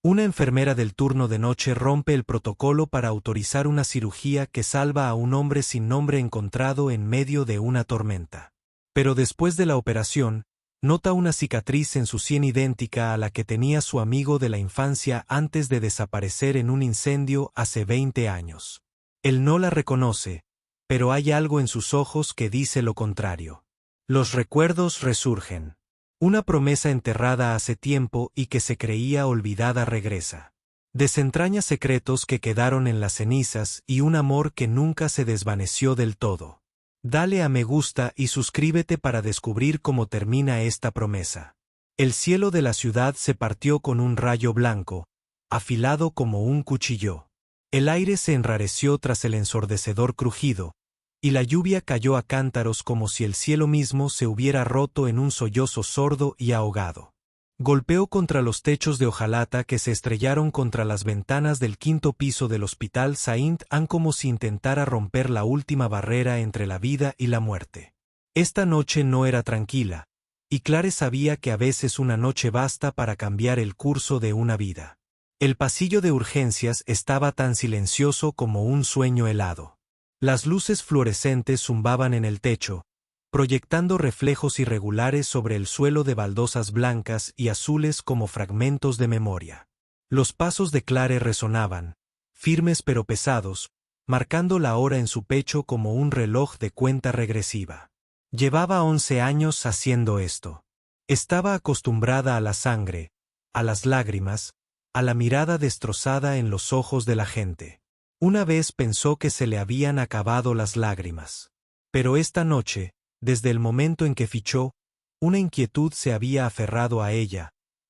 Una enfermera del turno de noche rompe el protocolo para autorizar una cirugía que salva a un hombre sin nombre encontrado en medio de una tormenta. Pero después de la operación, nota una cicatriz en su sien idéntica a la que tenía su amigo de la infancia antes de desaparecer en un incendio hace 20 años. Él no la reconoce, pero hay algo en sus ojos que dice lo contrario. Los recuerdos resurgen. Una promesa enterrada hace tiempo y que se creía olvidada regresa. Desentraña secretos que quedaron en las cenizas y un amor que nunca se desvaneció del todo. Dale a me gusta y suscríbete para descubrir cómo termina esta promesa. El cielo de la ciudad se partió con un rayo blanco, afilado como un cuchillo. El aire se enrareció tras el ensordecedor crujido, y la lluvia cayó a cántaros como si el cielo mismo se hubiera roto en un sollozo sordo y ahogado. Golpeó contra los techos de hojalata que se estrellaron contra las ventanas del 5º piso del Hospital Saint-Anne como si intentara romper la última barrera entre la vida y la muerte. Esta noche no era tranquila, y Clare sabía que a veces una noche basta para cambiar el curso de una vida. El pasillo de urgencias estaba tan silencioso como un sueño helado. Las luces fluorescentes zumbaban en el techo, proyectando reflejos irregulares sobre el suelo de baldosas blancas y azules como fragmentos de memoria. Los pasos de Clare resonaban, firmes pero pesados, marcando la hora en su pecho como un reloj de cuenta regresiva. Llevaba 11 años haciendo esto. Estaba acostumbrada a la sangre, a las lágrimas, a la mirada destrozada en los ojos de la gente. Una vez pensó que se le habían acabado las lágrimas. Pero esta noche, desde el momento en que fichó, una inquietud se había aferrado a ella,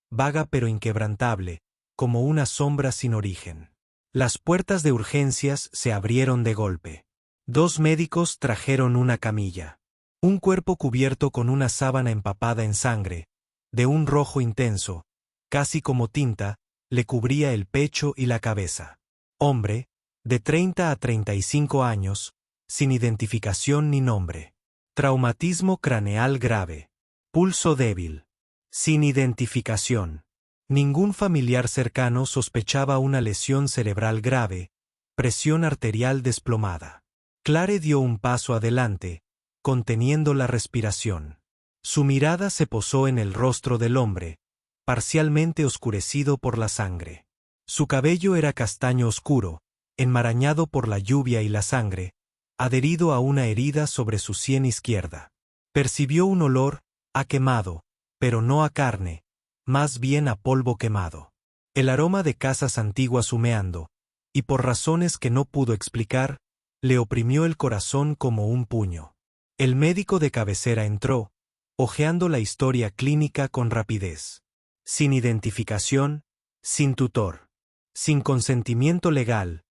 vaga pero inquebrantable, como una sombra sin origen. Las puertas de urgencias se abrieron de golpe. 2 médicos trajeron una camilla. Un cuerpo cubierto con una sábana empapada en sangre, de un rojo intenso, casi como tinta, le cubría el pecho y la cabeza. Hombre, de 30 a 35 años, sin identificación ni nombre. Traumatismo craneal grave. Pulso débil. Sin identificación. Ningún familiar cercano sospechaba una lesión cerebral grave, presión arterial desplomada. Clare dio un paso adelante, conteniendo la respiración. Su mirada se posó en el rostro del hombre, parcialmente oscurecido por la sangre. Su cabello era castaño oscuro, enmarañado por la lluvia y la sangre, adherido a una herida sobre su sien izquierda. Percibió un olor a quemado, pero no a carne, más bien a polvo quemado. El aroma de casas antiguas humeando, y por razones que no pudo explicar, le oprimió el corazón como un puño. El médico de cabecera entró, hojeando la historia clínica con rapidez. Sin identificación, sin tutor, sin consentimiento legal,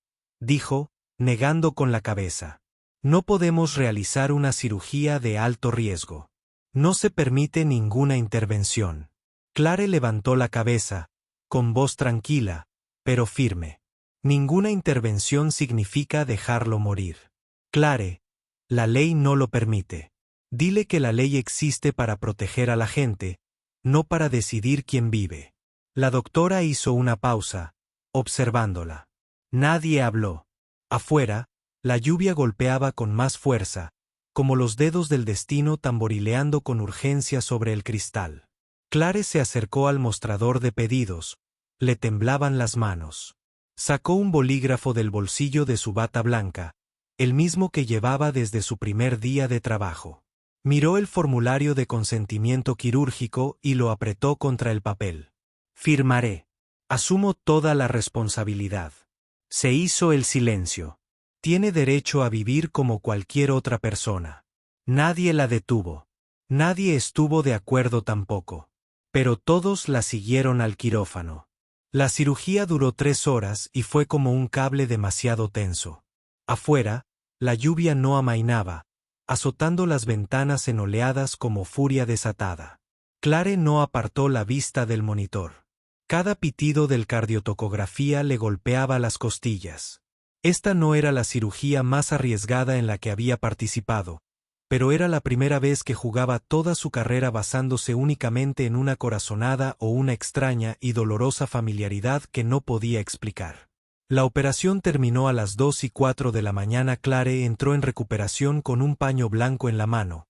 dijo, negando con la cabeza. No podemos realizar una cirugía de alto riesgo. No se permite ninguna intervención. Clare levantó la cabeza, con voz tranquila, pero firme. Ninguna intervención significa dejarlo morir. Clare, la ley no lo permite. Dile que la ley existe para proteger a la gente, no para decidir quién vive. La doctora hizo una pausa, observándola. Nadie habló. Afuera, la lluvia golpeaba con más fuerza, como los dedos del destino tamborileando con urgencia sobre el cristal. Clare se acercó al mostrador de pedidos, le temblaban las manos. Sacó un bolígrafo del bolsillo de su bata blanca, el mismo que llevaba desde su primer día de trabajo. Miró el formulario de consentimiento quirúrgico y lo apretó contra el papel. Firmaré. Asumo toda la responsabilidad. Se hizo el silencio. Tiene derecho a vivir como cualquier otra persona. Nadie la detuvo. Nadie estuvo de acuerdo tampoco. Pero todos la siguieron al quirófano. La cirugía duró 3 horas y fue como un cable demasiado tenso. Afuera, la lluvia no amainaba, azotando las ventanas en oleadas como furia desatada. Clare no apartó la vista del monitor. Cada pitido del cardiotocografía le golpeaba las costillas. Esta no era la cirugía más arriesgada en la que había participado, pero era la primera vez que jugaba toda su carrera basándose únicamente en una corazonada o una extraña y dolorosa familiaridad que no podía explicar. La operación terminó a las 2:04 de la mañana. Clare entró en recuperación con un paño blanco en la mano,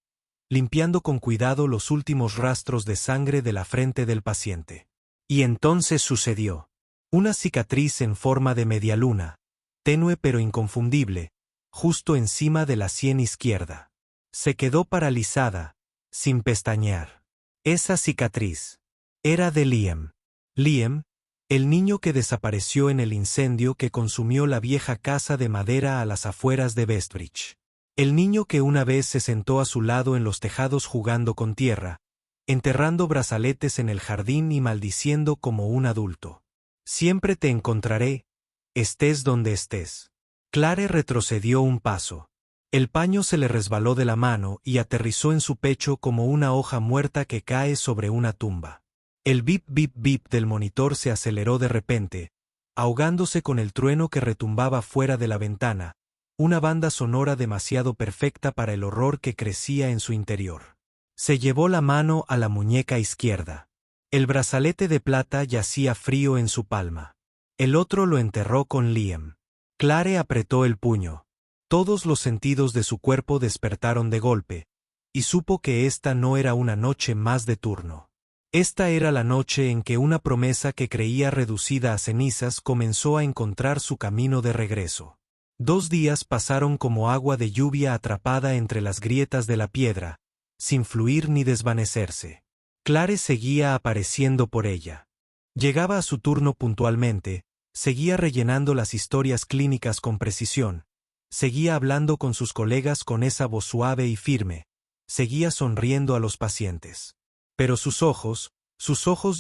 limpiando con cuidado los últimos rastros de sangre de la frente del paciente. Y entonces sucedió. Una cicatriz en forma de media luna, tenue pero inconfundible, justo encima de la sien izquierda. Se quedó paralizada, sin pestañear. Esa cicatriz era de Liam. Liam, el niño que desapareció en el incendio que consumió la vieja casa de madera a las afueras de Bestbridge. El niño que una vez se sentó a su lado en los tejados jugando con tierra, enterrando brazaletes en el jardín y maldiciendo como un adulto. Siempre te encontraré, estés donde estés. Clare retrocedió un paso. El paño se le resbaló de la mano y aterrizó en su pecho como una hoja muerta que cae sobre una tumba. El bip bip bip del monitor se aceleró de repente, ahogándose con el trueno que retumbaba fuera de la ventana, una banda sonora demasiado perfecta para el horror que crecía en su interior. Se llevó la mano a la muñeca izquierda. El brazalete de plata yacía frío en su palma. El otro lo enterró con Liam. Clare apretó el puño. Todos los sentidos de su cuerpo despertaron de golpe, y supo que esta no era una noche más de turno. Esta era la noche en que una promesa que creía reducida a cenizas comenzó a encontrar su camino de regreso. 2 días pasaron como agua de lluvia atrapada entre las grietas de la piedra, sin fluir ni desvanecerse. Clare seguía apareciendo por ella. Llegaba a su turno puntualmente, seguía rellenando las historias clínicas con precisión, seguía hablando con sus colegas con esa voz suave y firme, seguía sonriendo a los pacientes. Pero sus ojos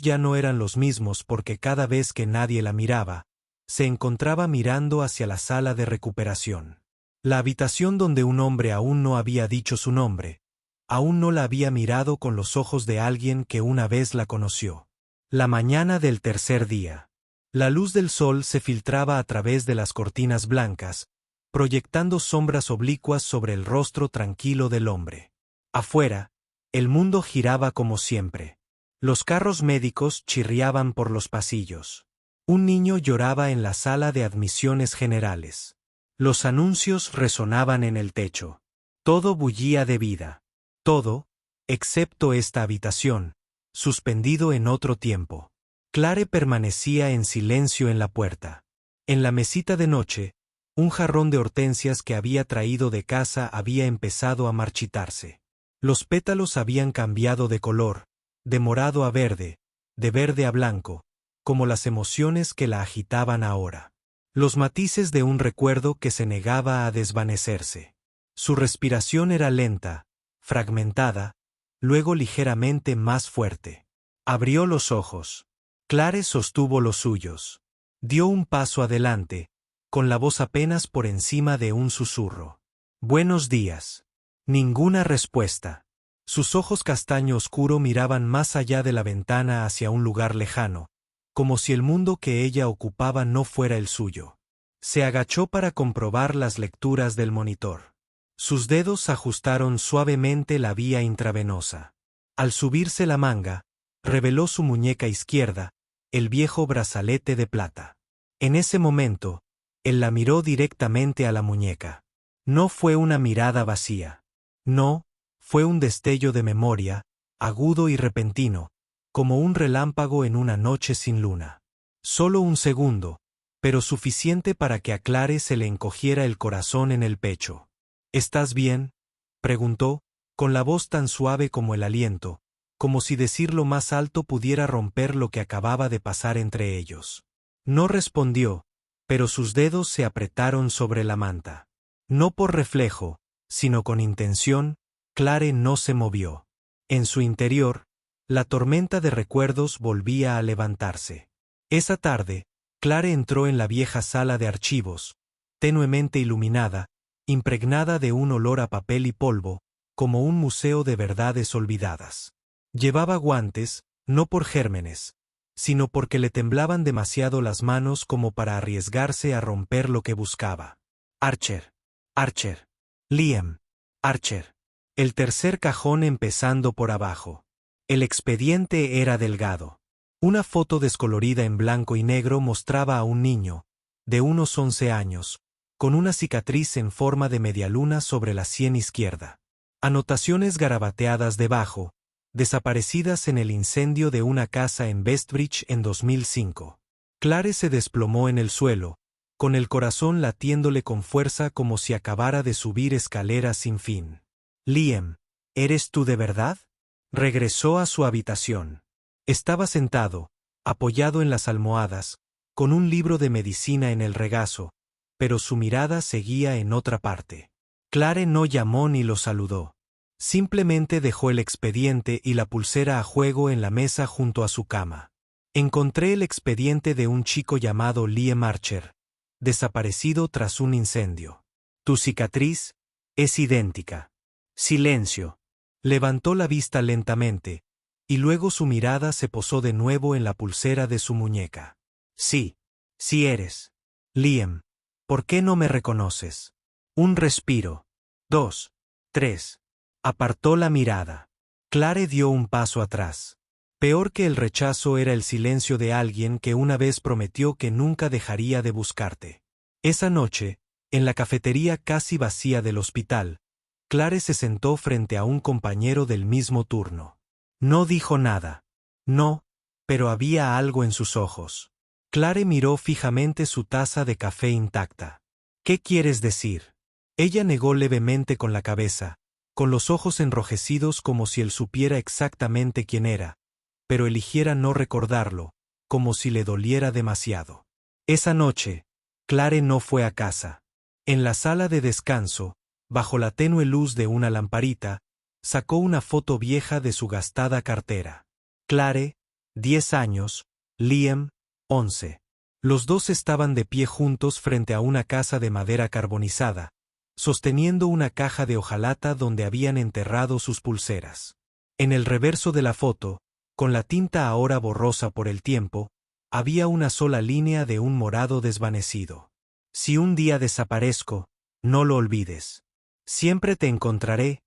ya no eran los mismos porque cada vez que nadie la miraba, se encontraba mirando hacia la sala de recuperación. La habitación donde un hombre aún no había dicho su nombre, aún no la había mirado con los ojos de alguien que una vez la conoció. La mañana del tercer día. La luz del sol se filtraba a través de las cortinas blancas, proyectando sombras oblicuas sobre el rostro tranquilo del hombre. Afuera, el mundo giraba como siempre. Los carros médicos chirriaban por los pasillos. Un niño lloraba en la sala de admisiones generales. Los anuncios resonaban en el techo. Todo bullía de vida. Todo, excepto esta habitación, suspendido en otro tiempo. Clare permanecía en silencio en la puerta. En la mesita de noche, un jarrón de hortensias que había traído de casa había empezado a marchitarse. Los pétalos habían cambiado de color, de morado a verde, de verde a blanco, como las emociones que la agitaban ahora. Los matices de un recuerdo que se negaba a desvanecerse. Su respiración era lenta, fragmentada, luego ligeramente más fuerte. Abrió los ojos. Clare sostuvo los suyos. Dio un paso adelante, con la voz apenas por encima de un susurro. «Buenos días». Ninguna respuesta. Sus ojos castaño oscuro miraban más allá de la ventana hacia un lugar lejano, como si el mundo que ella ocupaba no fuera el suyo. Se agachó para comprobar las lecturas del monitor. Sus dedos ajustaron suavemente la vía intravenosa. Al subirse la manga, reveló su muñeca izquierda, el viejo brazalete de plata. En ese momento, él la miró directamente a la muñeca. No fue una mirada vacía. No, fue un destello de memoria, agudo y repentino, como un relámpago en una noche sin luna. Solo un segundo, pero suficiente para que a Clare se le encogiera el corazón en el pecho. «¿Estás bien?», preguntó, con la voz tan suave como el aliento, como si decirlo más alto pudiera romper lo que acababa de pasar entre ellos. No respondió, pero sus dedos se apretaron sobre la manta. No por reflejo, sino con intención, Clare no se movió. En su interior, la tormenta de recuerdos volvía a levantarse. Esa tarde, Clare entró en la vieja sala de archivos, tenuemente iluminada, impregnada de un olor a papel y polvo, como un museo de verdades olvidadas. Llevaba guantes, no por gérmenes, sino porque le temblaban demasiado las manos como para arriesgarse a romper lo que buscaba. Archer. Archer. Liam. Archer. El tercer cajón empezando por abajo. El expediente era delgado. Una foto descolorida en blanco y negro mostraba a un niño, de unos 11 años, con una cicatriz en forma de medialuna sobre la sien izquierda. Anotaciones garabateadas debajo, desaparecidas en el incendio de una casa en Bestbridge en 2005. Clare se desplomó en el suelo, con el corazón latiéndole con fuerza como si acabara de subir escaleras sin fin. Liam, ¿eres tú de verdad? Regresó a su habitación. Estaba sentado, apoyado en las almohadas, con un libro de medicina en el regazo, pero su mirada seguía en otra parte. Clare no llamó ni lo saludó. Simplemente dejó el expediente y la pulsera a juego en la mesa junto a su cama. Encontré el expediente de un chico llamado Liam Archer, desaparecido tras un incendio. Tu cicatriz es idéntica. Silencio. Levantó la vista lentamente, y luego su mirada se posó de nuevo en la pulsera de su muñeca. Sí, sí eres. Liam, ¿por qué no me reconoces? Un respiro. 2, 3. Apartó la mirada. Clare dio un paso atrás. Peor que el rechazo era el silencio de alguien que una vez prometió que nunca dejaría de buscarte. Esa noche, en la cafetería casi vacía del hospital, Clare se sentó frente a un compañero del mismo turno. No dijo nada. No, pero había algo en sus ojos. Clare miró fijamente su taza de café intacta. ¿Qué quieres decir? Ella negó levemente con la cabeza, con los ojos enrojecidos como si él supiera exactamente quién era, pero eligiera no recordarlo, como si le doliera demasiado. Esa noche, Clare no fue a casa. En la sala de descanso, bajo la tenue luz de una lamparita, sacó una foto vieja de su gastada cartera. Clare, 10 años, Liam, 11. Los dos estaban de pie juntos frente a una casa de madera carbonizada, sosteniendo una caja de hojalata donde habían enterrado sus pulseras. En el reverso de la foto, con la tinta ahora borrosa por el tiempo, había una sola línea de un morado desvanecido. Si un día desaparezco, no lo olvides. Siempre te encontraré,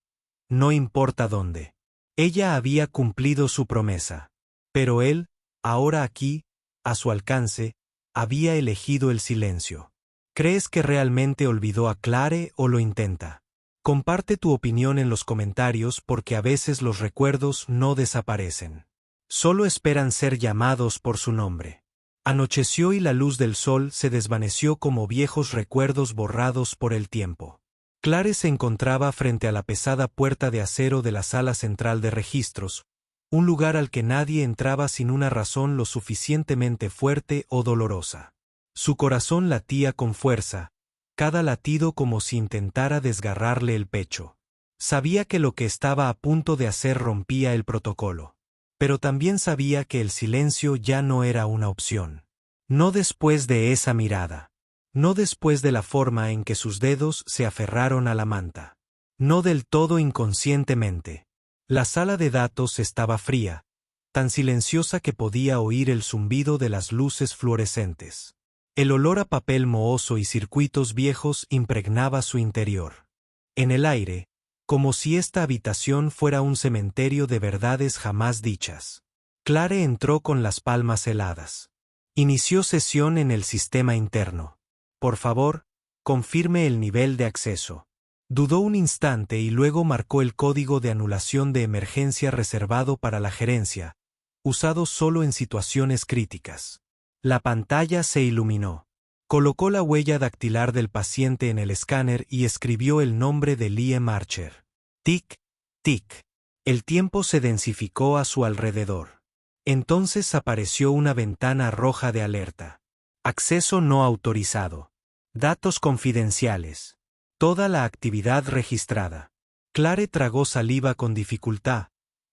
no importa dónde. Ella había cumplido su promesa. Pero él, ahora aquí, a su alcance, había elegido el silencio. ¿Crees que realmente olvidó a Clare o lo intenta? Comparte tu opinión en los comentarios porque a veces los recuerdos no desaparecen. Solo esperan ser llamados por su nombre. Anocheció y la luz del sol se desvaneció como viejos recuerdos borrados por el tiempo. Clare se encontraba frente a la pesada puerta de acero de la sala central de registros, un lugar al que nadie entraba sin una razón lo suficientemente fuerte o dolorosa. Su corazón latía con fuerza, cada latido como si intentara desgarrarle el pecho. Sabía que lo que estaba a punto de hacer rompía el protocolo. Pero también sabía que el silencio ya no era una opción. No después de esa mirada. No después de la forma en que sus dedos se aferraron a la manta. No del todo inconscientemente. La sala de datos estaba fría, tan silenciosa que podía oír el zumbido de las luces fluorescentes. El olor a papel mohoso y circuitos viejos impregnaba su interior. En el aire, como si esta habitación fuera un cementerio de verdades jamás dichas. Clare entró con las palmas heladas. Inició sesión en el sistema interno. Por favor, confirme el nivel de acceso. Dudó un instante y luego marcó el código de anulación de emergencia reservado para la gerencia, usado solo en situaciones críticas. La pantalla se iluminó. Colocó la huella dactilar del paciente en el escáner y escribió el nombre de Liam Archer. Tic, tic. El tiempo se densificó a su alrededor. Entonces apareció una ventana roja de alerta. Acceso no autorizado. Datos confidenciales. Toda la actividad registrada. Clare tragó saliva con dificultad,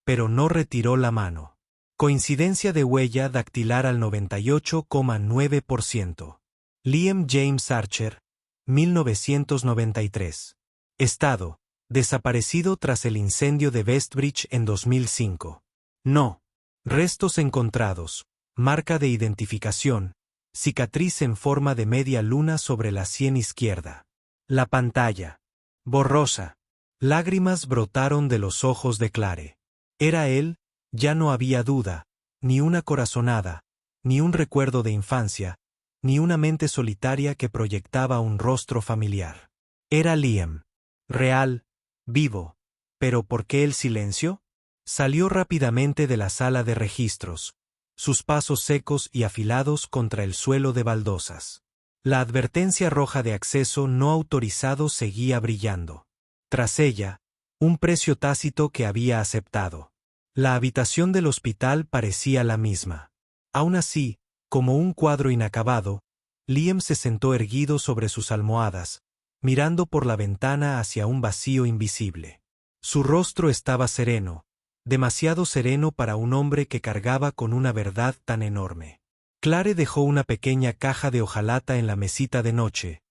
pero no retiró la mano. Coincidencia de huella dactilar al 98,9%. Liam James Archer, 1993. Estado: desaparecido tras el incendio de Bestbridge en 2005. No. Restos encontrados. Marca de identificación. Cicatriz en forma de media luna sobre la sien izquierda. La pantalla. Borrosa. Lágrimas brotaron de los ojos de Clare. Era él, ya no había duda, ni una corazonada, ni un recuerdo de infancia, ni una mente solitaria que proyectaba un rostro familiar. Era Liam. Real, vivo. ¿Pero por qué el silencio? Salió rápidamente de la sala de registros, sus pasos secos y afilados contra el suelo de baldosas. La advertencia roja de acceso no autorizado seguía brillando. Tras ella, un precio tácito que había aceptado. La habitación del hospital parecía la misma. Aún así, como un cuadro inacabado, Liam se sentó erguido sobre sus almohadas, mirando por la ventana hacia un vacío invisible. Su rostro estaba sereno, demasiado sereno para un hombre que cargaba con una verdad tan enorme. Clare dejó una pequeña caja de hojalata en la mesita de noche,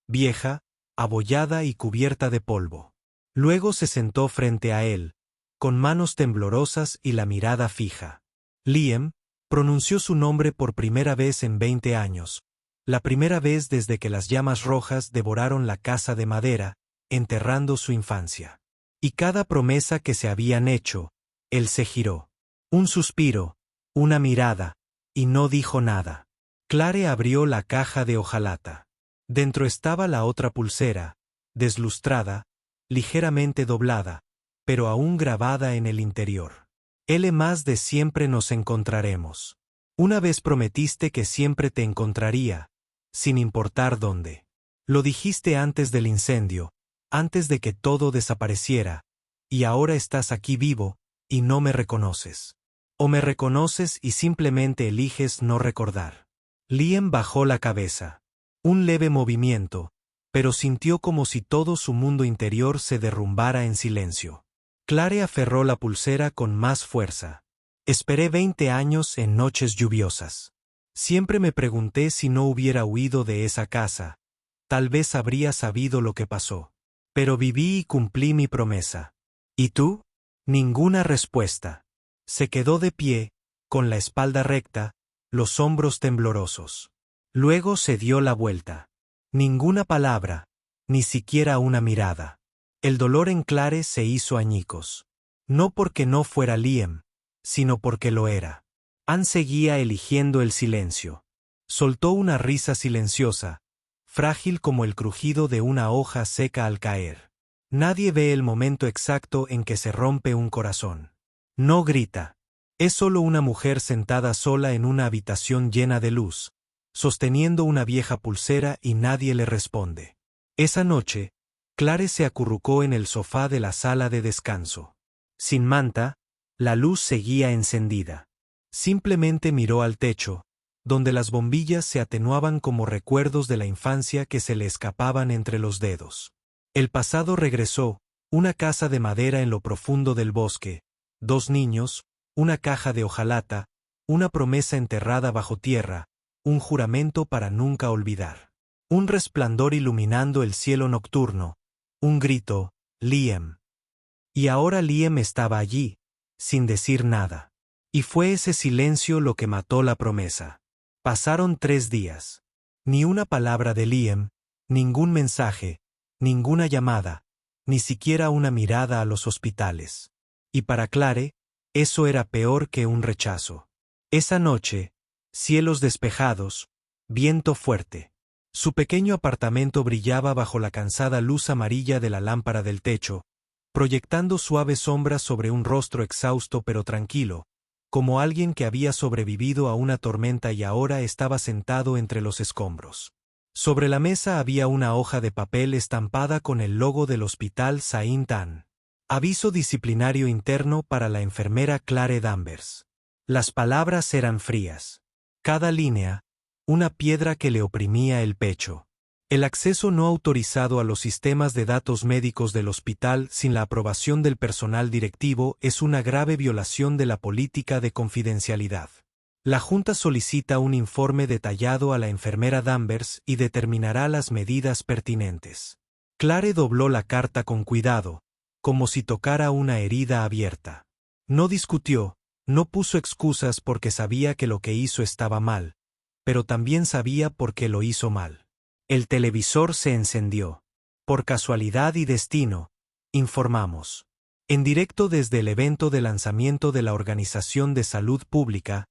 vieja, abollada y cubierta de polvo. Luego se sentó frente a él, con manos temblorosas y la mirada fija. Liam pronunció su nombre por primera vez en 20 años, la primera vez desde que las llamas rojas devoraron la casa de madera, enterrando su infancia. Y cada promesa que se habían hecho, él se giró. Un suspiro, una mirada, y no dijo nada. Clare abrió la caja de hojalata. Dentro estaba la otra pulsera, deslustrada, ligeramente doblada, pero aún grabada en el interior. L más de siempre nos encontraremos. Una vez prometiste que siempre te encontraría, sin importar dónde. Lo dijiste antes del incendio, antes de que todo desapareciera, y ahora estás aquí vivo, y no me reconoces. O me reconoces y simplemente eliges no recordar. Liam bajó la cabeza. Un leve movimiento, pero sintió como si todo su mundo interior se derrumbara en silencio. Clare aferró la pulsera con más fuerza. Esperé 20 años en noches lluviosas. Siempre me pregunté si no hubiera huido de esa casa. Tal vez habría sabido lo que pasó. Pero viví y cumplí mi promesa. ¿Y tú? Ninguna respuesta. Se quedó de pie, con la espalda recta, los hombros temblorosos. Luego se dio la vuelta. Ninguna palabra, ni siquiera una mirada. El dolor en Clare se hizo añicos. No porque no fuera Liam, sino porque lo era. Anne seguía eligiendo el silencio. Soltó una risa silenciosa, frágil como el crujido de una hoja seca al caer. Nadie ve el momento exacto en que se rompe un corazón. No grita. Es solo una mujer sentada sola en una habitación llena de luz, sosteniendo una vieja pulsera y nadie le responde. Esa noche, Clare se acurrucó en el sofá de la sala de descanso. Sin manta, la luz seguía encendida. Simplemente miró al techo, donde las bombillas se atenuaban como recuerdos de la infancia que se le escapaban entre los dedos. El pasado regresó, una casa de madera en lo profundo del bosque, 2 niños, una caja de hojalata, una promesa enterrada bajo tierra, un juramento para nunca olvidar. Un resplandor iluminando el cielo nocturno, un grito, Liam. Y ahora Liam estaba allí, sin decir nada. Y fue ese silencio lo que mató la promesa. Pasaron 3 días. Ni una palabra de Liam, ningún mensaje, ninguna llamada, ni siquiera una mirada a los hospitales. Y para Clare, eso era peor que un rechazo. Esa noche, cielos despejados, viento fuerte. Su pequeño apartamento brillaba bajo la cansada luz amarilla de la lámpara del techo, proyectando suaves sombras sobre un rostro exhausto pero tranquilo, como alguien que había sobrevivido a una tormenta y ahora estaba sentado entre los escombros. Sobre la mesa había una hoja de papel estampada con el logo del hospital Saint-Anne. Aviso disciplinario interno para la enfermera Clare Danvers. Las palabras eran frías. Cada línea, una piedra que le oprimía el pecho. El acceso no autorizado a los sistemas de datos médicos del hospital sin la aprobación del personal directivo es una grave violación de la política de confidencialidad. La Junta solicita un informe detallado a la enfermera Danvers y determinará las medidas pertinentes. Clare dobló la carta con cuidado, como si tocara una herida abierta. No discutió, no puso excusas porque sabía que lo que hizo estaba mal, pero también sabía por qué lo hizo mal. El televisor se encendió. Por casualidad y destino, informamos. En directo desde el evento de lanzamiento de la Organización de Salud Pública,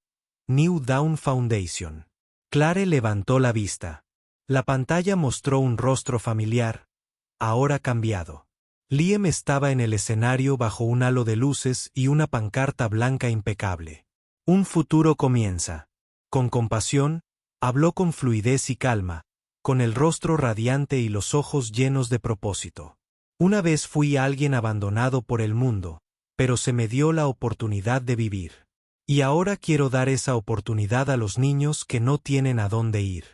New Dawn Foundation. Clare levantó la vista. La pantalla mostró un rostro familiar, ahora cambiado. Liam estaba en el escenario bajo un halo de luces y una pancarta blanca impecable. Un futuro comienza. Con compasión, habló con fluidez y calma, con el rostro radiante y los ojos llenos de propósito. Una vez fui alguien abandonado por el mundo, pero se me dio la oportunidad de vivir. Y ahora quiero dar esa oportunidad a los niños que no tienen a dónde ir.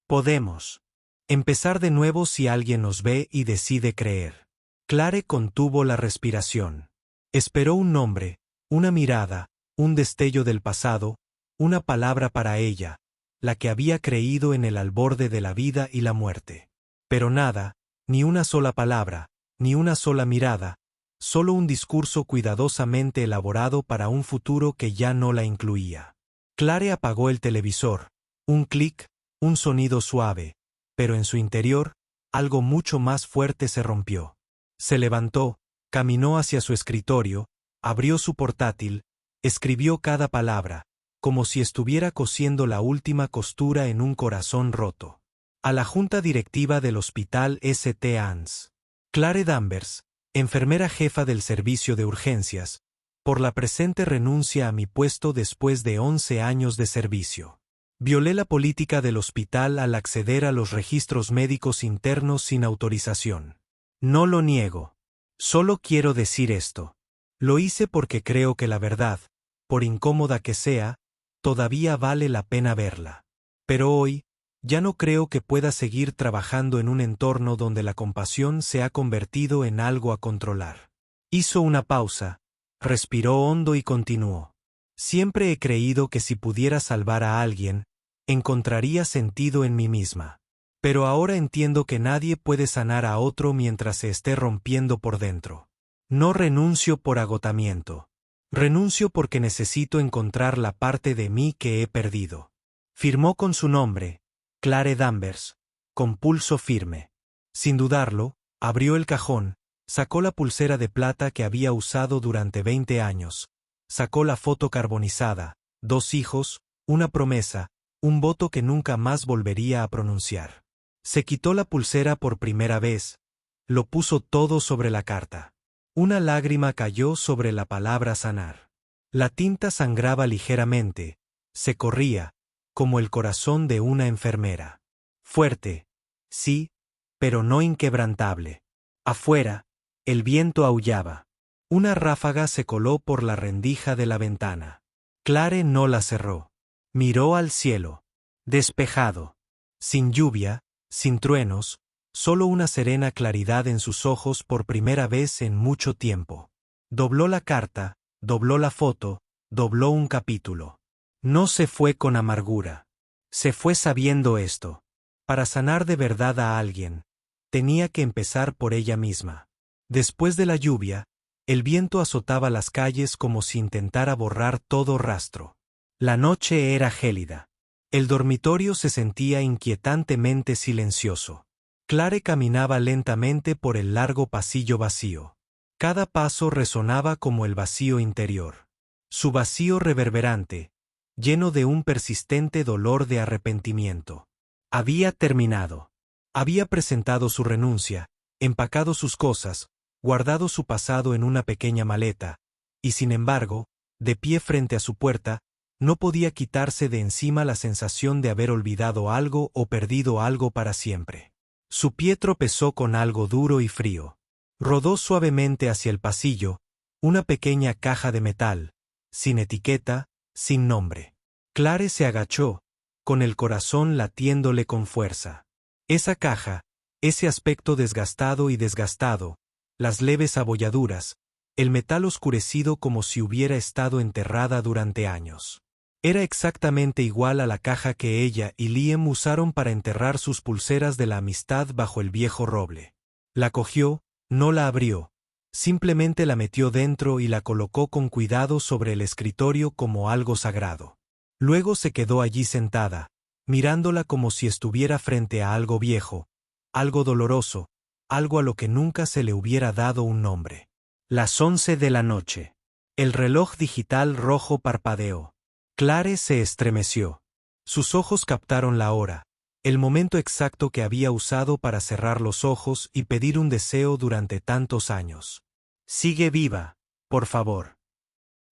Podemos empezar de nuevo si alguien nos ve y decide creer. Clare contuvo la respiración. Esperó un nombre, una mirada, un destello del pasado, una palabra para ella, la que había creído en el alborde de la vida y la muerte. Pero nada, ni una sola palabra, ni una sola mirada, solo un discurso cuidadosamente elaborado para un futuro que ya no la incluía. Clare apagó el televisor, un clic, un sonido suave, pero en su interior, algo mucho más fuerte se rompió. Se levantó, caminó hacia su escritorio, abrió su portátil, escribió cada palabra, como si estuviera cosiendo la última costura en un corazón roto. A la junta directiva del Hospital St. Anne's. Clare Danvers, enfermera jefa del servicio de urgencias, por la presente renuncia a mi puesto después de 11 años de servicio. Violé la política del hospital al acceder a los registros médicos internos sin autorización. No lo niego. Solo quiero decir esto. Lo hice porque creo que la verdad, por incómoda que sea, todavía vale la pena verla. Pero hoy, ya no creo que pueda seguir trabajando en un entorno donde la compasión se ha convertido en algo a controlar. Hizo una pausa, respiró hondo y continuó. Siempre he creído que si pudiera salvar a alguien, encontraría sentido en mí misma. Pero ahora entiendo que nadie puede sanar a otro mientras se esté rompiendo por dentro. No renuncio por agotamiento. Renuncio porque necesito encontrar la parte de mí que he perdido. Firmó con su nombre, Clare Danvers, con pulso firme. Sin dudarlo, abrió el cajón, sacó la pulsera de plata que había usado durante 20 años, sacó la foto carbonizada, 2 hijos, una promesa, un voto que nunca más volvería a pronunciar. Se quitó la pulsera por primera vez, lo puso todo sobre la carta. Una lágrima cayó sobre la palabra sanar. La tinta sangraba ligeramente, se corría, como el corazón de una enfermera. Fuerte, sí, pero no inquebrantable. Afuera, el viento aullaba. Una ráfaga se coló por la rendija de la ventana. Clare no la cerró. Miró al cielo. Despejado. Sin lluvia, sin truenos, solo una serena claridad en sus ojos por primera vez en mucho tiempo. Dobló la carta, dobló la foto, dobló un capítulo. No se fue con amargura. Se fue sabiendo esto. Para sanar de verdad a alguien, tenía que empezar por ella misma. Después de la lluvia, el viento azotaba las calles como si intentara borrar todo rastro. La noche era gélida. El dormitorio se sentía inquietantemente silencioso. Clare caminaba lentamente por el largo pasillo vacío. Cada paso resonaba como el vacío interior. Su vacío reverberante, lleno de un persistente dolor de arrepentimiento. Había terminado. Había presentado su renuncia, empacado sus cosas, guardado su pasado en una pequeña maleta, y sin embargo, de pie frente a su puerta, no podía quitarse de encima la sensación de haber olvidado algo o perdido algo para siempre. Su pie tropezó con algo duro y frío. Rodó suavemente hacia el pasillo, una pequeña caja de metal, sin etiqueta, sin nombre. Clare se agachó, con el corazón latiéndole con fuerza. Esa caja, ese aspecto desgastado y desgastado, las leves abolladuras, el metal oscurecido como si hubiera estado enterrada durante años. Era exactamente igual a la caja que ella y Liam usaron para enterrar sus pulseras de la amistad bajo el viejo roble. La cogió, no la abrió, simplemente la metió dentro y la colocó con cuidado sobre el escritorio como algo sagrado. Luego se quedó allí sentada, mirándola como si estuviera frente a algo viejo, algo doloroso, algo a lo que nunca se le hubiera dado un nombre. Las 11 de la noche. El reloj digital rojo parpadeó. Clare se estremeció. Sus ojos captaron la hora, el momento exacto que había usado para cerrar los ojos y pedir un deseo durante tantos años. Sigue viva, por favor.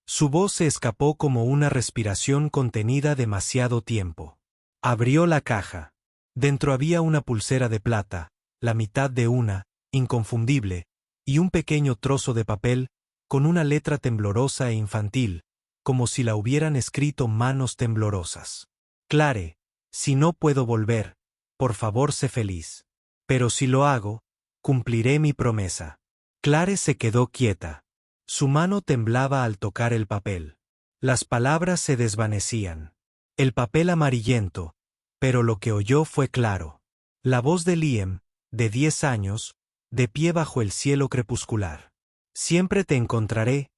Su voz se escapó como una respiración contenida demasiado tiempo. Abrió la caja. Dentro había una pulsera de plata, la mitad de una, inconfundible, y un pequeño trozo de papel, con una letra temblorosa e infantil, como si la hubieran escrito manos temblorosas. Clare, si no puedo volver, por favor sé feliz. Pero si lo hago, cumpliré mi promesa. Clare se quedó quieta. Su mano temblaba al tocar el papel. Las palabras se desvanecían. El papel amarillento, pero lo que oyó fue claro. La voz de Liam, de 10 años, de pie bajo el cielo crepuscular. Siempre te encontraré,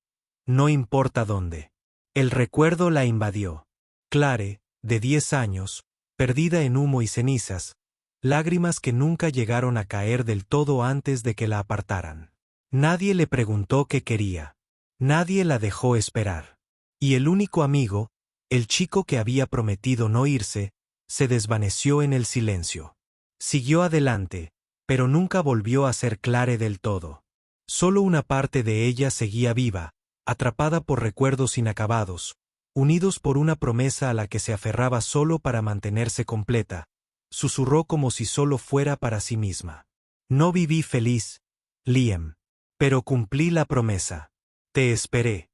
no importa dónde. El recuerdo la invadió. Clare, de 10 años, perdida en humo y cenizas, lágrimas que nunca llegaron a caer del todo antes de que la apartaran. Nadie le preguntó qué quería. Nadie la dejó esperar. Y el único amigo, el chico que había prometido no irse, se desvaneció en el silencio. Siguió adelante, pero nunca volvió a ser Clare del todo. Solo una parte de ella seguía viva, atrapada por recuerdos inacabados, unidos por una promesa a la que se aferraba solo para mantenerse completa. Susurró como si solo fuera para sí misma. No viví feliz, Liam. Pero cumplí la promesa. Te esperé.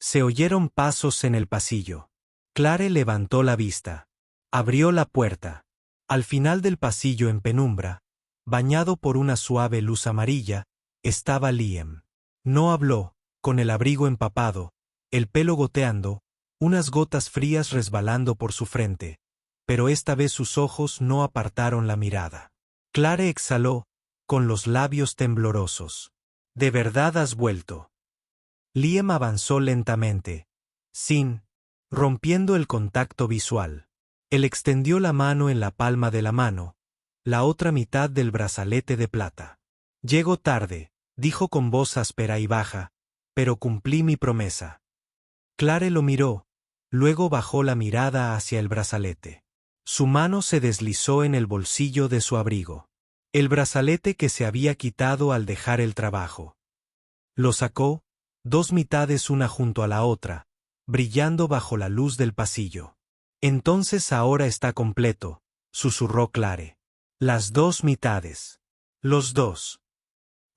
Se oyeron pasos en el pasillo. Clare levantó la vista. Abrió la puerta. Al final del pasillo en penumbra, bañado por una suave luz amarilla, estaba Liam. No habló, con el abrigo empapado, el pelo goteando, unas gotas frías resbalando por su frente, pero esta vez sus ojos no apartaron la mirada. Clare exhaló, con los labios temblorosos. ¿De verdad has vuelto? Liam avanzó lentamente, rompiendo el contacto visual. Él extendió la mano en la palma de la mano, la otra mitad del brazalete de plata. Llego tarde, dijo con voz áspera y baja, pero cumplí mi promesa. Clare lo miró, luego bajó la mirada hacia el brazalete. Su mano se deslizó en el bolsillo de su abrigo. El brazalete que se había quitado al dejar el trabajo. Lo sacó, dos mitades una junto a la otra, brillando bajo la luz del pasillo. Entonces ahora está completo, susurró Clare. Las dos mitades. Los dos.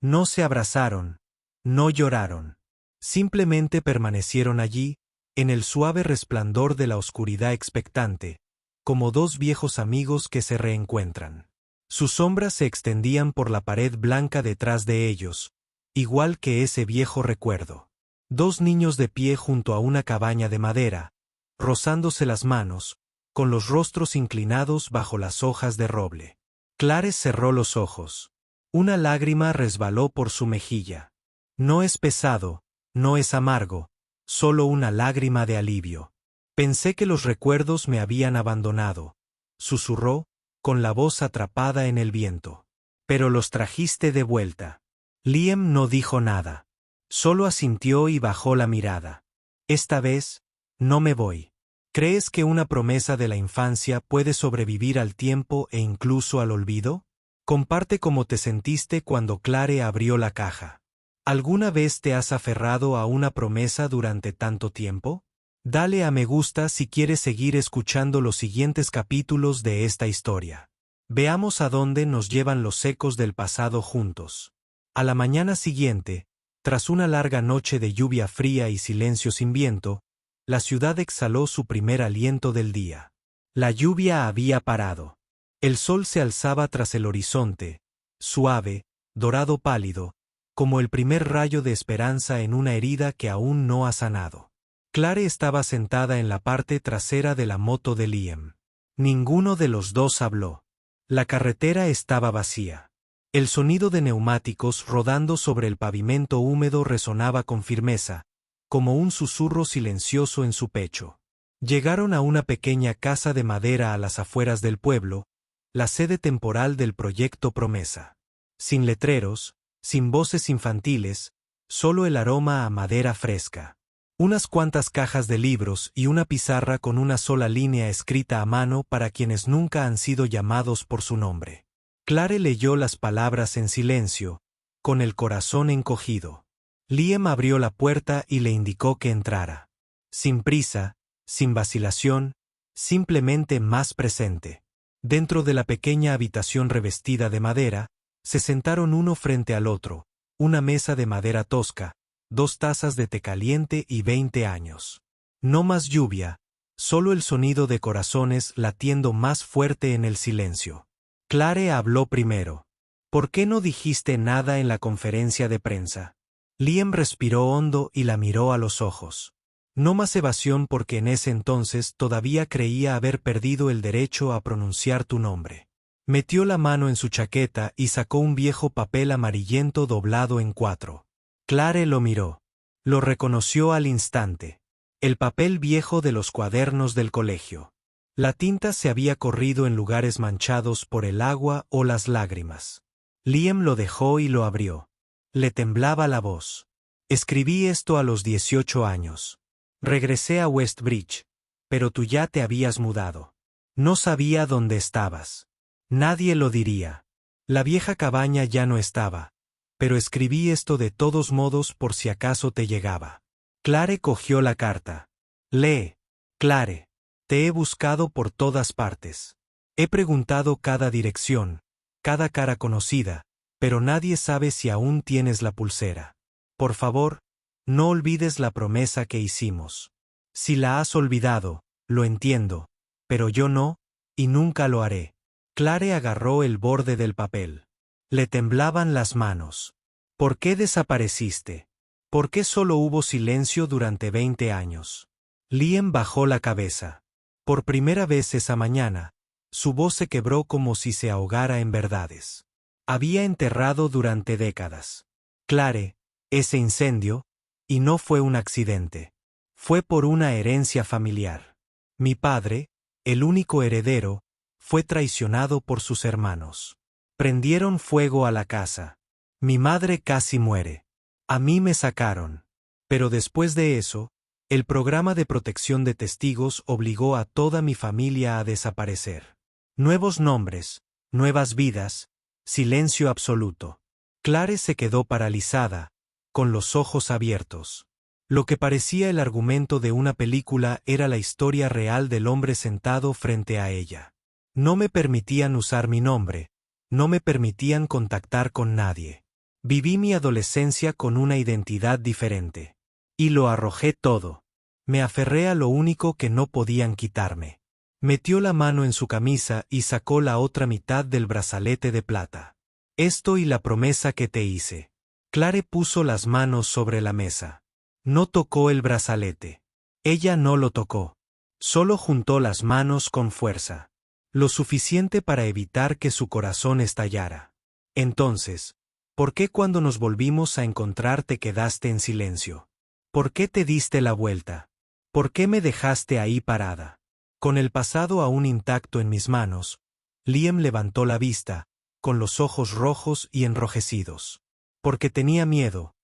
No se abrazaron, no lloraron. Simplemente permanecieron allí, en el suave resplandor de la oscuridad expectante, como dos viejos amigos que se reencuentran. Sus sombras se extendían por la pared blanca detrás de ellos, igual que ese viejo recuerdo. Dos niños de pie junto a una cabaña de madera, rozándose las manos, con los rostros inclinados bajo las hojas de roble. Clare cerró los ojos. Una lágrima resbaló por su mejilla. No es pesado, no es amargo, solo una lágrima de alivio. Pensé que los recuerdos me habían abandonado, susurró, con la voz atrapada en el viento. Pero los trajiste de vuelta. Liam no dijo nada. Solo asintió y bajó la mirada. Esta vez, no me voy. ¿Crees que una promesa de la infancia puede sobrevivir al tiempo e incluso al olvido? Comparte cómo te sentiste cuando Clare abrió la caja. ¿Alguna vez te has aferrado a una promesa durante tanto tiempo? Dale a me gusta si quieres seguir escuchando los siguientes capítulos de esta historia. Veamos a dónde nos llevan los ecos del pasado juntos. A la mañana siguiente, tras una larga noche de lluvia fría y silencio sin viento, la ciudad exhaló su primer aliento del día. La lluvia había parado. El sol se alzaba tras el horizonte, suave, dorado pálido, como el primer rayo de esperanza en una herida que aún no ha sanado. Clare estaba sentada en la parte trasera de la moto de Liam. Ninguno de los dos habló. La carretera estaba vacía. El sonido de neumáticos rodando sobre el pavimento húmedo resonaba con firmeza, como un susurro silencioso en su pecho. Llegaron a una pequeña casa de madera a las afueras del pueblo, la sede temporal del proyecto Promesa. sin letreros, sin voces infantiles, solo el aroma a madera fresca. Unas cuantas cajas de libros y una pizarra con una sola línea escrita a mano para quienes nunca han sido llamados por su nombre. Clare leyó las palabras en silencio, con el corazón encogido. Liam abrió la puerta y le indicó que entrara. Sin prisa, sin vacilación, simplemente más presente. Dentro de la pequeña habitación revestida de madera, se sentaron uno frente al otro, una mesa de madera tosca, 2 tazas de té caliente y 20 años. No más lluvia, solo el sonido de corazones latiendo más fuerte en el silencio. Clare habló primero. ¿Por qué no dijiste nada en la conferencia de prensa? Liam respiró hondo y la miró a los ojos. No más evasión porque en ese entonces todavía creía haber perdido el derecho a pronunciar tu nombre. Metió la mano en su chaqueta y sacó un viejo papel amarillento doblado en 4. Clare lo miró. Lo reconoció al instante. El papel viejo de los cuadernos del colegio. La tinta se había corrido en lugares manchados por el agua o las lágrimas. Liam lo dejó y lo abrió. Le temblaba la voz. Escribí esto a los 18 años. Regresé a Westbridge, pero tú ya te habías mudado. No sabía dónde estabas. Nadie lo diría. La vieja cabaña ya no estaba, pero escribí esto de todos modos por si acaso te llegaba. Clare cogió la carta. Lee, Clare. Te he buscado por todas partes. He preguntado cada dirección, cada cara conocida, pero nadie sabe si aún tienes la pulsera. Por favor, no olvides la promesa que hicimos. Si la has olvidado, lo entiendo, pero yo no, y nunca lo haré. Clare agarró el borde del papel. Le temblaban las manos. ¿Por qué desapareciste? ¿Por qué solo hubo silencio durante 20 años? Liam bajó la cabeza. Por primera vez esa mañana, su voz se quebró como si se ahogara en verdades. Había enterrado durante décadas. Clare, ese incendio, y no fue un accidente. Fue por una herencia familiar. Mi padre, el único heredero, fue traicionado por sus hermanos. Prendieron fuego a la casa. Mi madre casi muere. A mí me sacaron. Pero después de eso, el programa de protección de testigos obligó a toda mi familia a desaparecer. Nuevos nombres, nuevas vidas, silencio absoluto. Clare se quedó paralizada, con los ojos abiertos. Lo que parecía el argumento de una película era la historia real del hombre sentado frente a ella. No me permitían usar mi nombre, no me permitían contactar con nadie. Viví mi adolescencia con una identidad diferente. Y lo arrojé todo. Me aferré a lo único que no podían quitarme. Metió la mano en su camisa y sacó la otra mitad del brazalete de plata. Esto y la promesa que te hice. Clare puso las manos sobre la mesa. No tocó el brazalete. Ella no lo tocó. Solo juntó las manos con fuerza. Lo suficiente para evitar que su corazón estallara. Entonces, ¿por qué cuando nos volvimos a encontrar te quedaste en silencio? ¿Por qué te diste la vuelta? ¿Por qué me dejaste ahí parada? Con el pasado aún intacto en mis manos, Liam levantó la vista, con los ojos rojos y enrojecidos. Porque tenía miedo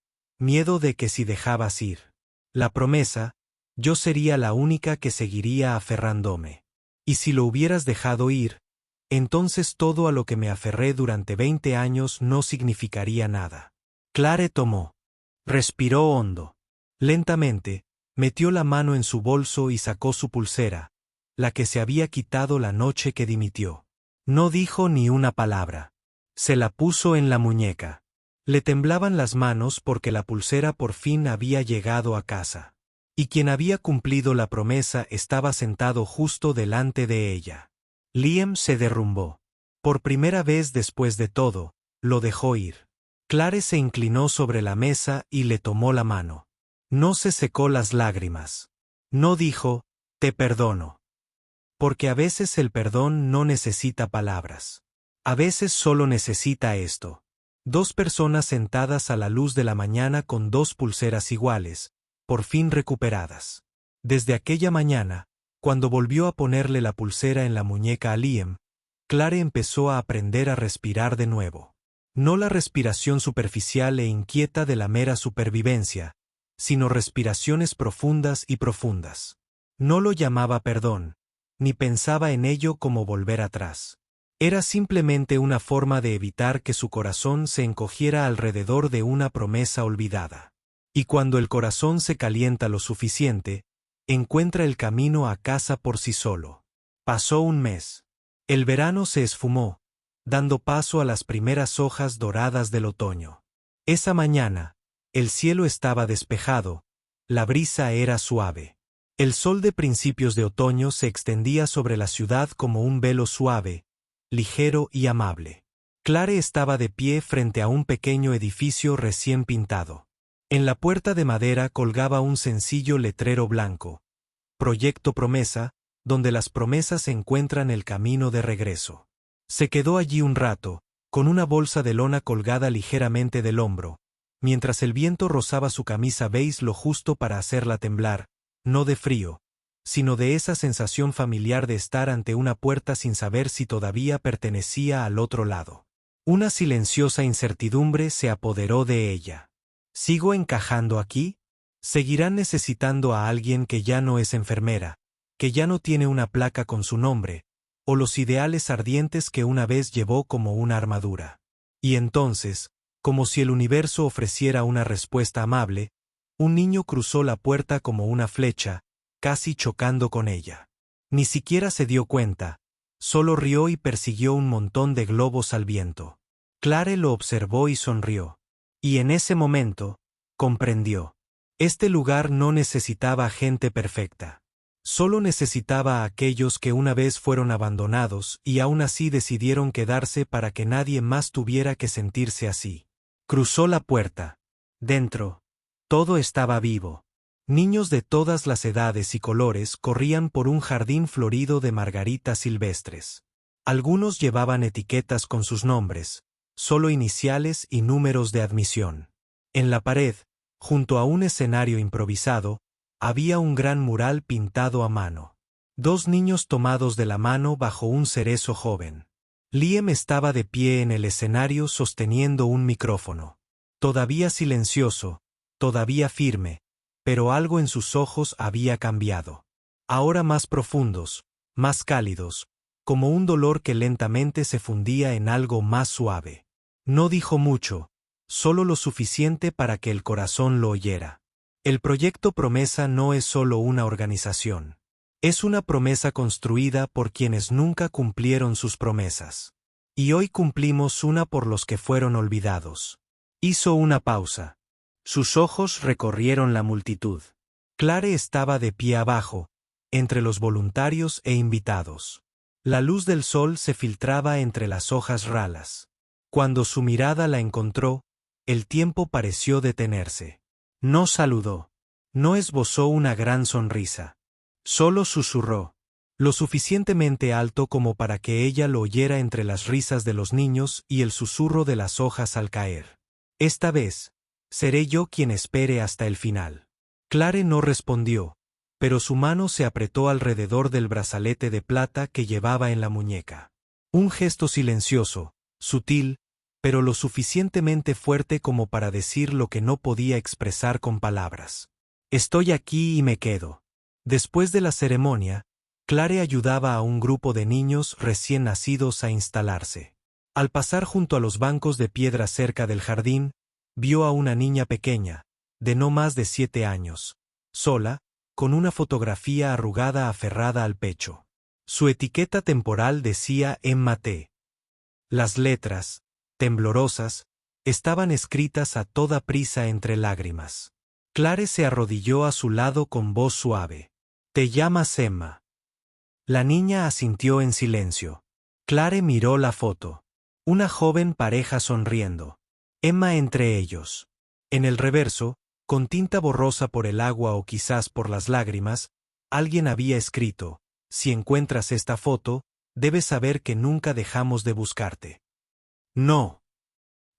de que si dejabas ir la promesa, yo sería la única que seguiría aferrándome. Y si lo hubieras dejado ir, entonces todo a lo que me aferré durante 20 años no significaría nada. Clare tomó. Respiró hondo. Lentamente, metió la mano en su bolso y sacó su pulsera, la que se había quitado la noche que dimitió. No dijo ni una palabra. Se la puso en la muñeca. Le temblaban las manos porque la pulsera por fin había llegado a casa. Y quien había cumplido la promesa estaba sentado justo delante de ella. Liam se derrumbó. Por primera vez después de todo, lo dejó ir. Clare se inclinó sobre la mesa y le tomó la mano. No se secó las lágrimas. No dijo, te perdono. Porque a veces el perdón no necesita palabras. A veces solo necesita esto. 2 personas sentadas a la luz de la mañana con 2 pulseras iguales, por fin recuperadas. Desde aquella mañana, cuando volvió a ponerle la pulsera en la muñeca a Liam, Clare empezó a aprender a respirar de nuevo. No la respiración superficial e inquieta de la mera supervivencia, sino respiraciones profundas y profundas. No lo llamaba perdón, ni pensaba en ello como volver atrás. Era simplemente una forma de evitar que su corazón se encogiera alrededor de una promesa olvidada. Y cuando el corazón se calienta lo suficiente, encuentra el camino a casa por sí solo. Pasó un mes. El verano se esfumó, dando paso a las primeras hojas doradas del otoño. Esa mañana, el cielo estaba despejado, la brisa era suave. El sol de principios de otoño se extendía sobre la ciudad como un velo suave, ligero y amable. Clare estaba de pie frente a un pequeño edificio recién pintado. En la puerta de madera colgaba un sencillo letrero blanco: Proyecto Promesa, donde las promesas encuentran el camino de regreso. Se quedó allí un rato, con una bolsa de lona colgada ligeramente del hombro, mientras el viento rozaba su camisa beige lo justo para hacerla temblar, no de frío, sino de esa sensación familiar de estar ante una puerta sin saber si todavía pertenecía al otro lado. Una silenciosa incertidumbre se apoderó de ella. ¿Sigo encajando aquí? ¿Seguirán necesitando a alguien que ya no es enfermera, que ya no tiene una placa con su nombre, o los ideales ardientes que una vez llevó como una armadura? Y entonces, como si el universo ofreciera una respuesta amable, un niño cruzó la puerta como una flecha, casi chocando con ella. Ni siquiera se dio cuenta, solo rió y persiguió un montón de globos al viento. Clare lo observó y sonrió. Y en ese momento, comprendió. Este lugar no necesitaba gente perfecta. Solo necesitaba a aquellos que una vez fueron abandonados y aún así decidieron quedarse para que nadie más tuviera que sentirse así. Cruzó la puerta. Dentro, todo estaba vivo. Niños de todas las edades y colores corrían por un jardín florido de margaritas silvestres. Algunos llevaban etiquetas con sus nombres, solo iniciales y números de admisión. En la pared, junto a un escenario improvisado, había un gran mural pintado a mano. Dos niños tomados de la mano bajo un cerezo joven. Liam estaba de pie en el escenario sosteniendo un micrófono. Todavía silencioso, todavía firme, pero algo en sus ojos había cambiado. Ahora más profundos, más cálidos, como un dolor que lentamente se fundía en algo más suave. No dijo mucho, solo lo suficiente para que el corazón lo oyera. El proyecto Promesa no es solo una organización. Es una promesa construida por quienes nunca cumplieron sus promesas. Y hoy cumplimos una por los que fueron olvidados. Hizo una pausa. Sus ojos recorrieron la multitud. Clare estaba de pie abajo, entre los voluntarios e invitados. La luz del sol se filtraba entre las hojas ralas. Cuando su mirada la encontró, el tiempo pareció detenerse. No saludó. No esbozó una gran sonrisa. Solo susurró, lo suficientemente alto como para que ella lo oyera entre las risas de los niños y el susurro de las hojas al caer. Esta vez, seré yo quien espere hasta el final. Clare no respondió, pero su mano se apretó alrededor del brazalete de plata que llevaba en la muñeca. Un gesto silencioso, sutil, pero lo suficientemente fuerte como para decir lo que no podía expresar con palabras. Estoy aquí y me quedo. Después de la ceremonia, Clare ayudaba a un grupo de niños recién nacidos a instalarse. Al pasar junto a los bancos de piedra cerca del jardín, vio a una niña pequeña, de no más de 7 años, sola, con una fotografía arrugada aferrada al pecho. Su etiqueta temporal decía Emma T. Las letras, temblorosas, estaban escritas a toda prisa entre lágrimas. Clare se arrodilló a su lado con voz suave. «¿Te llamas Emma?» La niña asintió en silencio. Clare miró la foto. Una joven pareja sonriendo. Emma entre ellos. En el reverso, con tinta borrosa por el agua o quizás por las lágrimas, alguien había escrito: «Si encuentras esta foto, debes saber que nunca dejamos de buscarte». No.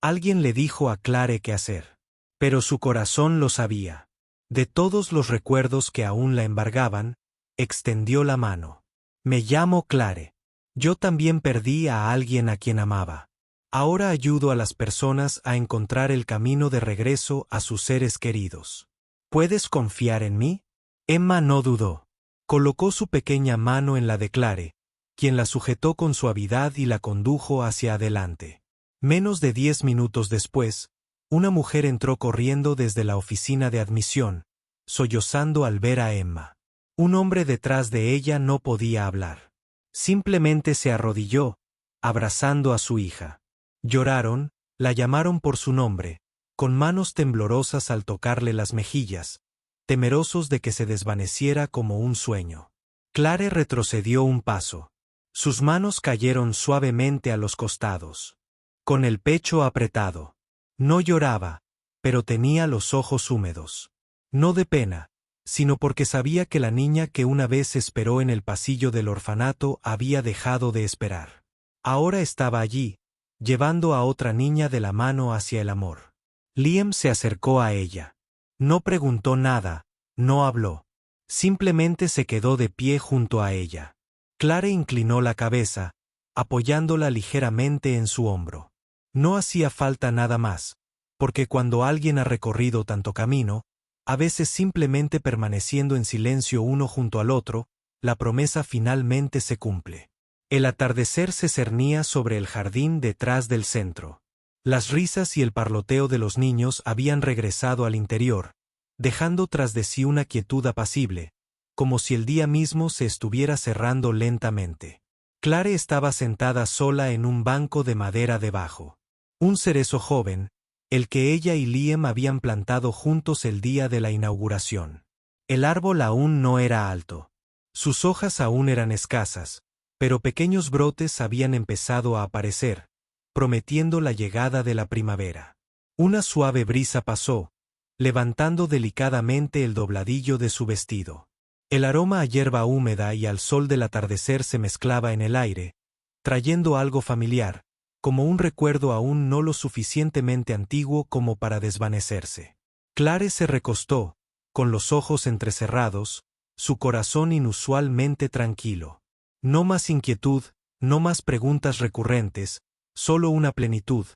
Alguien le dijo a Clare qué hacer. Pero su corazón lo sabía. De todos los recuerdos que aún la embargaban, extendió la mano. «Me llamo Clare. Yo también perdí a alguien a quien amaba. Ahora ayudo a las personas a encontrar el camino de regreso a sus seres queridos. ¿Puedes confiar en mí? Emma no dudó. Colocó su pequeña mano en la de Clare, quien la sujetó con suavidad y la condujo hacia adelante. Menos de 10 minutos después, una mujer entró corriendo desde la oficina de admisión, sollozando al ver a Emma. Un hombre detrás de ella no podía hablar. Simplemente se arrodilló, abrazando a su hija. Lloraron, la llamaron por su nombre, con manos temblorosas al tocarle las mejillas, temerosos de que se desvaneciera como un sueño. Clare retrocedió un paso. Sus manos cayeron suavemente a los costados. Con el pecho apretado. No lloraba, pero tenía los ojos húmedos. No de pena, sino porque sabía que la niña que una vez esperó en el pasillo del orfanato había dejado de esperar. Ahora estaba allí, llevando a otra niña de la mano hacia el amor. Liam se acercó a ella. No preguntó nada, no habló. Simplemente se quedó de pie junto a ella. Clare inclinó la cabeza, apoyándola ligeramente en su hombro. No hacía falta nada más, porque cuando alguien ha recorrido tanto camino, a veces simplemente permaneciendo en silencio uno junto al otro, la promesa finalmente se cumple. El atardecer se cernía sobre el jardín detrás del centro. Las risas y el parloteo de los niños habían regresado al interior, dejando tras de sí una quietud apacible, como si el día mismo se estuviera cerrando lentamente. Clare estaba sentada sola en un banco de madera debajo. Un cerezo joven, el que ella y Liam habían plantado juntos el día de la inauguración. El árbol aún no era alto. Sus hojas aún eran escasas, pero pequeños brotes habían empezado a aparecer, prometiendo la llegada de la primavera. Una suave brisa pasó, levantando delicadamente el dobladillo de su vestido. El aroma a hierba húmeda y al sol del atardecer se mezclaba en el aire, trayendo algo familiar, como un recuerdo aún no lo suficientemente antiguo como para desvanecerse. Clare se recostó, con los ojos entrecerrados, su corazón inusualmente tranquilo. No más inquietud, no más preguntas recurrentes, solo una plenitud,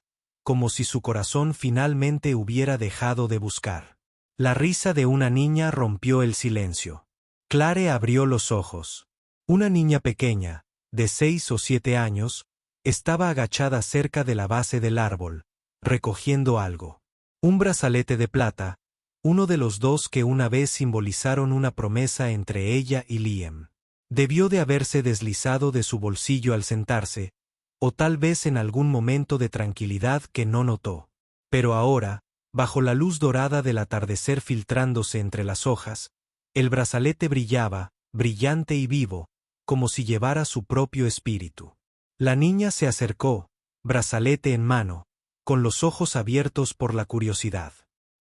como si su corazón finalmente hubiera dejado de buscar. La risa de una niña rompió el silencio. Clare abrió los ojos. Una niña pequeña, de 6 o 7 años, estaba agachada cerca de la base del árbol, recogiendo algo. Un brazalete de plata, uno de los dos que una vez simbolizaron una promesa entre ella y Liam. Debió de haberse deslizado de su bolsillo al sentarse, o tal vez en algún momento de tranquilidad que no notó. Pero ahora, bajo la luz dorada del atardecer filtrándose entre las hojas, el brazalete brillaba, brillante y vivo, como si llevara su propio espíritu. La niña se acercó, brazalete en mano, con los ojos abiertos por la curiosidad.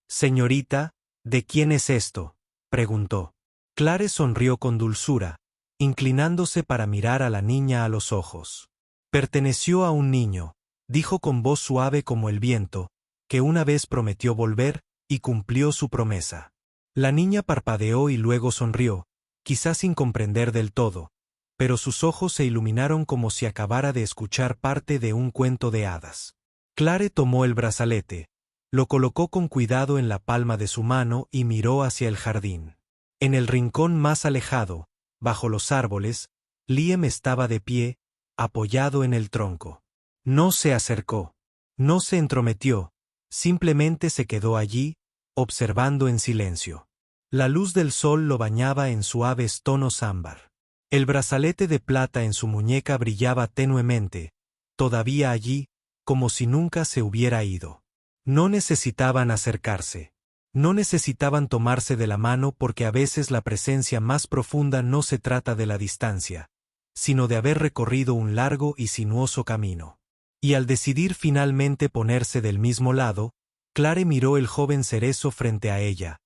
«Señorita, ¿de quién es esto?», preguntó. Clare sonrió con dulzura, inclinándose para mirar a la niña a los ojos. «Perteneció a un niño», dijo con voz suave como el viento, que una vez prometió volver, y cumplió su promesa. La niña parpadeó y luego sonrió, quizás sin comprender del todo, pero sus ojos se iluminaron como si acabara de escuchar parte de un cuento de hadas. Clare tomó el brazalete, lo colocó con cuidado en la palma de su mano y miró hacia el jardín. En el rincón más alejado, bajo los árboles, Liam estaba de pie, apoyado en el tronco. No se acercó, no se entrometió, simplemente se quedó allí, observando en silencio. La luz del sol lo bañaba en suaves tonos ámbar. El brazalete de plata en su muñeca brillaba tenuemente, todavía allí, como si nunca se hubiera ido. No necesitaban acercarse. No necesitaban tomarse de la mano porque a veces la presencia más profunda no se trata de la distancia, sino de haber recorrido un largo y sinuoso camino. Y al decidir finalmente ponerse del mismo lado, Clare miró el joven cerezo frente a ella.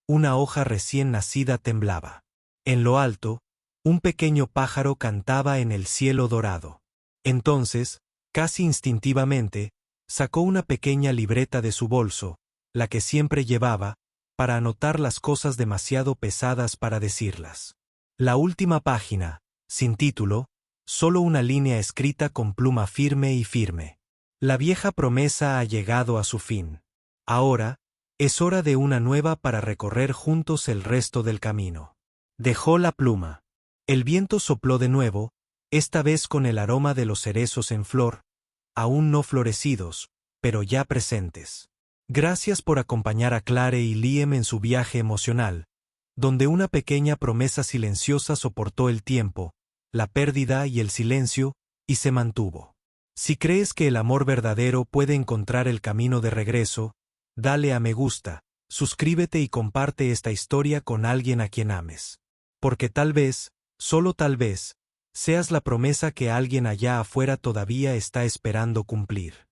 Una hoja recién nacida temblaba. En lo alto, un pequeño pájaro cantaba en el cielo dorado. Entonces, casi instintivamente, sacó una pequeña libreta de su bolso, la que siempre llevaba, para anotar las cosas demasiado pesadas para decirlas. La última página, sin título, solo una línea escrita con pluma firme y firme. La vieja promesa ha llegado a su fin. Ahora, es hora de una nueva para recorrer juntos el resto del camino. Dejó la pluma. El viento sopló de nuevo, esta vez con el aroma de los cerezos en flor, aún no florecidos, pero ya presentes. Gracias por acompañar a Clare y Liam en su viaje emocional, donde una pequeña promesa silenciosa soportó el tiempo, la pérdida y el silencio, y se mantuvo. Si crees que el amor verdadero puede encontrar el camino de regreso, dale a me gusta, suscríbete y comparte esta historia con alguien a quien ames. Porque tal vez, solo tal vez, seas la promesa que alguien allá afuera todavía está esperando cumplir.